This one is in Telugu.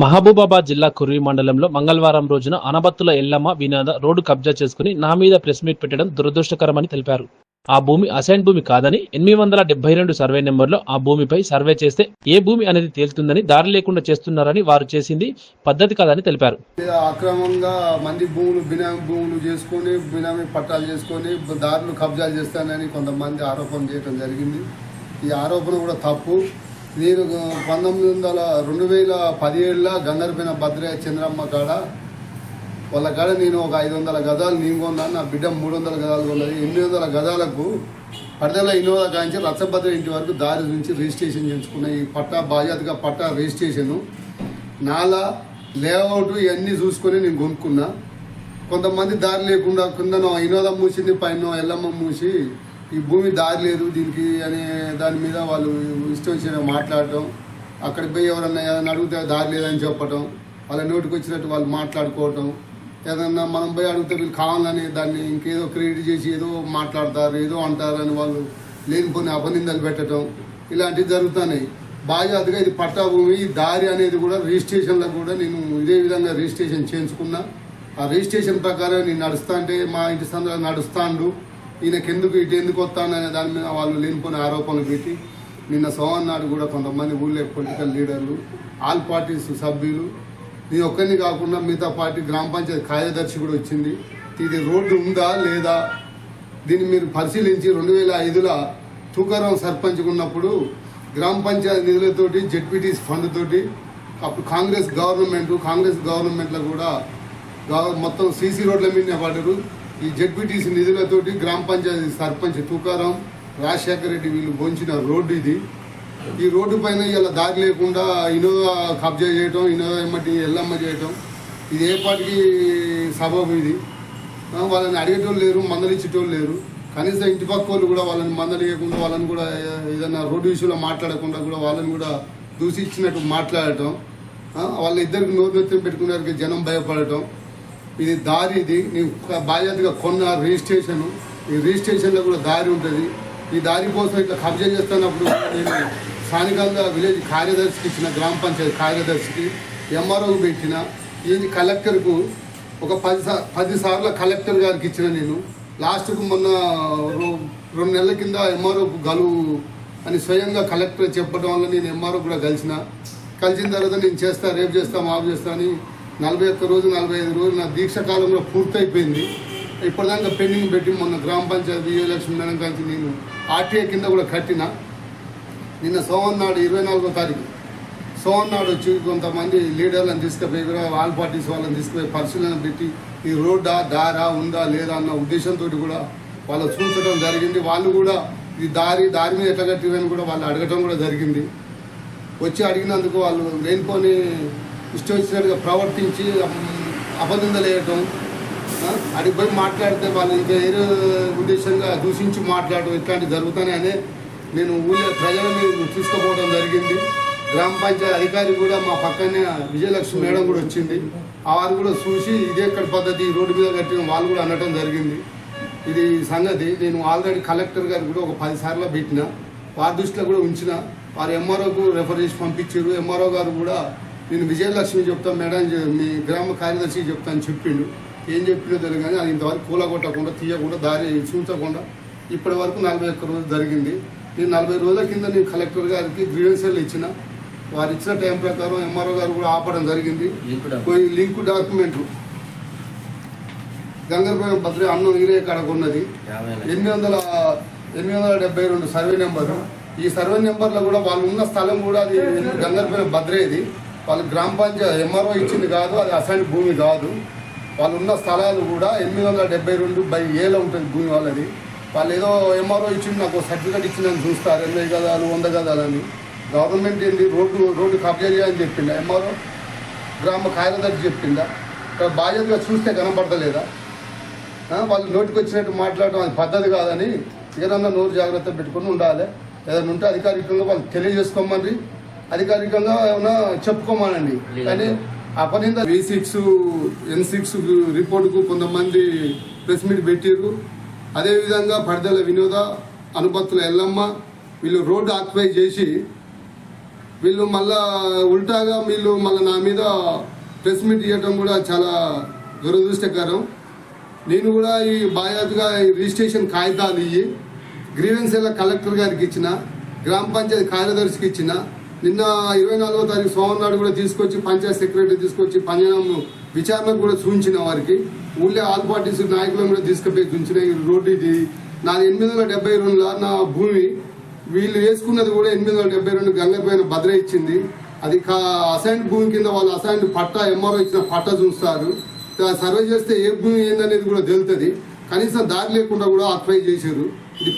మహబూబాబాద్ జిల్లా కుర్వి మండలంలో మంగళవారం రోజున అనబత్తుల ఎల్లమ్మ వినోద రోడ్డు కబ్జా చేసుకుని నా మీద ప్రెస్ మీట్ పెట్టడం దురదృష్టకరమని తెలిపారు. ఆ భూమి అసైన్ భూమి కాదని 872 సర్వే నెంబర్లో ఆ భూమిపై సర్వే చేస్తే ఏ భూమి అనేది తేలుతుందని దారి లేకుండా చేస్తున్నారని, వారు చేసింది పద్ధతి కాదని తెలిపారు. అక్రమంగా మంది భూములు బినామీ భూములు చేసుకొని బినామీ పట్టాలు చేసుకొని దారులు కబ్జాలు చేస్తానని కొంతమంది ఆరోపణ చేయడం జరిగింది. ఈ ఆరోపణ కూడా తప్పు. నేను 2017లో గంగరపైన భద్రయ్య చంద్రమ్మ కాడ వాళ్ళ కాడ నేను ఒక 500 గదాలు నేను కొన్నాను. నా బిడ్డ 300 గదాలు కొన్నది. 800 గదాలకు పడదల ఇన్నోవా కాంచి రచ్చభద్ర ఇంటి వరకు దారి నుంచి రిజిస్ట్రేషన్ చేయించుకున్న ఈ పట్టా బాధ్యతగా పట్టా రిజిస్ట్రేషను నాలా లేఅవుట్ ఇవన్నీ చూసుకొని నేను కొనుక్కున్నా. కొంతమంది దారి లేకుండా కింద ఇనోదా మూసింది, పైన ఎల్లమ్మ మూసి ఈ భూమి దారి లేదు దీనికి అనే దాని మీద వాళ్ళు ఇష్టం వచ్చిన మాట్లాడటం, అక్కడికి పోయి ఎవరన్నా ఏదైనా అడిగితే దారి లేదని చెప్పటం, వాళ్ళ నోటికి వచ్చినట్టు వాళ్ళు మాట్లాడుకోవటం, ఏదన్నా మనం పోయి అడిగితే వీళ్ళు కావాలని దాన్ని ఇంకేదో క్రియేట్ చేసి ఏదో మాట్లాడతారు, ఏదో అంటారని వాళ్ళు లేనిపోని అపనిందలు పెట్టడం ఇలాంటివి జరుగుతున్నాయి. బాధ్యతగా ఇది పట్టా భూమి, ఈ దారి అనేది కూడా రిజిస్ట్రేషన్లో కూడా నేను ఇదే విధంగా రిజిస్ట్రేషన్ చేయించుకున్నా. ఆ రిజిస్ట్రేషన్ ప్రకారం నేను నడుస్తా అంటే మా ఇంటి సందులో నడుస్తాండు, ఈయనకెందుకు ఇటు ఎందుకు వస్తాననే దాని మీద వాళ్ళు లేనిపోయిన ఆరోపణలు పెట్టి నిన్న సోమవారం నాడు కూడా కొంతమంది ఊళ్ళో పొలిటికల్ లీడర్లు, ఆల్ పార్టీస్ సభ్యులు, నేను ఒక్కరిని కాకుండా మిగతా పార్టీ గ్రామ పంచాయతీ కార్యదర్శి కూడా వచ్చింది. ఇది రోడ్డు ఉందా లేదా దీన్ని మీరు పరిశీలించి 2005లో తూకారం సర్పంచ్ ఉన్నప్పుడు గ్రామ పంచాయతీ నిధులతోటి జెడ్పీటీసీ ఫండ్ తోటి అప్పుడు కాంగ్రెస్ గవర్నమెంట్లో కూడా మొత్తం సీసీ రోడ్ల మీద పడ్డారు. ఈ జెడ్పీటీసీ నిధులతోటి గ్రామ పంచాయతీ సర్పంచ్ తూకారం, రాజశేఖర రెడ్డి వీళ్ళు బొంచిన రోడ్డు ఇది. ఈ రోడ్డు పైన ఇలా దారి లేకుండా ఇనోవా కబ్జా చేయటం, ఇనోవా ఎమ్మటి ఎల్లమ్మ చేయటం, ఇది ఏ పాటికి సబబు ఇది. వాళ్ళని అడిగేటోళ్ళు లేరు, మందలిచ్చేటోళ్ళు లేరు. కనీసం ఇంటి పక్క వాళ్ళు కూడా వాళ్ళని మందలియకుండా, వాళ్ళని కూడా ఏదైనా రోడ్డు విషయంలో మాట్లాడకుండా కూడా వాళ్ళని కూడా దూషించినట్టు మాట్లాడటం, వాళ్ళిద్దరికి నోరు పెట్టుకునే జనం భయపడటం. ఇది దారి, ఇది నేను బాధ్యతగా కొన్న రిజిస్ట్రేషన్, ఈ రిజిస్ట్రేషన్లో కూడా దారి ఉంటుంది. ఈ దారి కోసం ఇట్లా కబ్జా చేస్తున్నప్పుడు నేను స్థానికంగా విలేజ్ కార్యదర్శికి ఇచ్చిన, గ్రామ పంచాయతీ కార్యదర్శికి, ఎంఆర్ఓకి పెట్టిన, ఇది కలెక్టర్కు ఒక 10 సార్లు కలెక్టర్ గారికి ఇచ్చిన. నేను లాస్ట్కు మొన్న 2 నెలల కింద ఎంఆర్ఓకు గలువు అని స్వయంగా కలెక్టర్ చెప్పడం వల్ల నేను ఎంఆర్ఓ కూడా కలిసిన తర్వాత నేను చేస్తా, రేపు చేస్తా, మాపు చేస్తా అని 41 రోజు 45 రోజులు నా దీక్ష కాలంలో పూర్తయిపోయింది. ఇప్పటిదాకా పెండింగ్ పెట్టి మొన్న గ్రామ పంచాయతీ విజయలక్ష్మి మేడం కానీ నేను ఆర్టీఐ కింద కూడా కట్టిన. నిన్న సోమవారం నాడు 24వ తారీఖు సోమవారం నాడు వచ్చి కొంతమంది లీడర్లను తీసుకుపోయి కూడా ఆల్ పార్టీస్ వాళ్ళని తీసుకుపోయి పరిశీలన పెట్టి ఈ రోడ్డా దారా ఉందా లేదా అన్న ఉద్దేశంతో కూడా వాళ్ళు చూపించడం జరిగింది. వాళ్ళు కూడా ఈ దారి మీద ఎట్లా కట్టివని కూడా వాళ్ళు అడగటం కూడా జరిగింది. వచ్చి అడిగినందుకు వాళ్ళు లేనిపోని ఇష్టం వచ్చినట్టుగా ప్రవర్తించి అపనిందలు వేయటం, అడిగిపోయి మాట్లాడితే వాళ్ళు ఇంకా ఏదో ఉద్దేశంగా దూషించి మాట్లాడటం ఇట్లాంటివి జరుగుతాయని నేను ఊళ్ళో ప్రజలని తీసుకుపోవడం జరిగింది. గ్రామ పంచాయతీ అధికారి కూడా మా పక్కనే విజయలక్ష్మి మేడం కూడా వచ్చింది. వారు కూడా చూసి ఇదే ఎక్కడ పద్ధతి రోడ్డు మీద కట్టిన వాళ్ళు కూడా అనటం జరిగింది. ఇది సంగతి నేను ఆల్రెడీ కలెక్టర్ గారికి కూడా ఒక 10 సార్లు పెట్టిన, వారి దృష్టిలో కూడా ఉంచిన. వారు ఎంఆర్ఓకు రెఫర్ చేసి పంపించారు. ఎంఆర్ఓ గారు కూడా నేను విజయలక్ష్మి చెప్తాను మేడం, మీ గ్రామ కార్యదర్శికి చెప్తాను చెప్పిండు. ఏం చెప్పినో తెలియదు కానీ అది ఇంతవరకు కూలగొట్టకుండా, తీయకుండా, దారి చూపించకుండా ఇప్పటి వరకు 41 రోజులు జరిగింది. నేను 40 రోజుల కింద నేను కలెక్టర్ గారికి గ్రీవెన్సీలు ఇచ్చిన. వారు ఇచ్చిన టైం ప్రకారం ఎంఆర్ఓ గారు కూడా ఆపడం జరిగింది. లింక్ డాక్యుమెంట్లు గంగరపైన భద్ర అన్నం ఈరే కాడకు ఉన్నది 872 సర్వే నెంబరు. ఈ సర్వే నెంబర్లో కూడా వాళ్ళు ఉన్న స్థలం కూడా అది గంగరపైన భద్రేది. వాళ్ళు గ్రామ పంచాయతీ ఎంఆర్ఓ ఇచ్చింది కాదు, అది అసైన్ భూమి కాదు. వాళ్ళు ఉన్న స్థలాలు కూడా 872/A ఉంటుంది భూమి వాళ్ళది. వాళ్ళు ఏదో ఎంఆర్ఓ ఇచ్చింది, నాకు సర్టిఫికేట్ ఇచ్చిందని చూస్తారు 80 గదాలు 100 గదాలని. గవర్నమెంట్ ఏంటి రోడ్డు కబ్జా చేయాలని చెప్పిందా ఎంఆర్ఓ? గ్రామ కార్యదర్శి చెప్పిందా? ఇక్కడ బాధ్యతగా చూస్తే కనపడతలేదా? వాళ్ళు నోటికి వచ్చినట్టు మాట్లాడటం అది పద్ధతి కాదని ఏదన్నా నోరు జాగ్రత్త పెట్టుకుని ఉండాలి. ఏదైనా ఉంటే అధికారికంగా వాళ్ళు తెలియజేసుకోమని, అధికారికంగా ఏమైనా చెప్పుకోమానండి. కానీ అపనింద V6 N6 రిపోర్టుకు కొంతమంది ప్రెస్ మీట్ పెట్టారు. అదేవిధంగా పడదల వినోద, అనుబత్తుల ఎల్లమ్మ వీళ్ళు రోడ్డు ఆక్యుపై చేసి వీళ్ళు మళ్ళా ఉల్టాగా వీళ్ళు మళ్ళీ నా మీద ప్రెస్ మీట్ ఇవ్వడం కూడా చాలా దురదృష్టకరం. నేను కూడా ఈ బాధ్యతగా రిజిస్ట్రేషన్ కాగితాలు ఇవి గ్రీవెన్స్ కలెక్టర్ గారికి ఇచ్చిన, గ్రామ పంచాయతీ కార్యదర్శికి ఇచ్చిన. నిన్న 24వ తారీఖు సోమవారం నాడు కూడా తీసుకొచ్చి పంచాయత్ సెక్రటరీ తీసుకొచ్చి పంజనం విచారణకు కూడా చూపించిన వారికి. ఊళ్ళో ఆల్ పార్టీస్ నాయకులను కూడా తీసుకుపోయి చూపించిన. ఈ రోడ్డు ఇది నాది 872 నా భూమి. వీళ్ళు వేసుకున్నది కూడా 872 గంగపైన భద్ర ఇచ్చింది. అది అసైన్ భూమి కింద వాళ్ళు అసైన్ పట్టా ఎంఆర్ఓ ఇచ్చిన పట్టా చూస్తారు. సర్వే చేస్తే ఏ భూమి ఏందనేది కూడా తెలుస్తుంది. కనీసం దారి లేకుండా కూడా ఆక్యుపై చేశారు. ఇది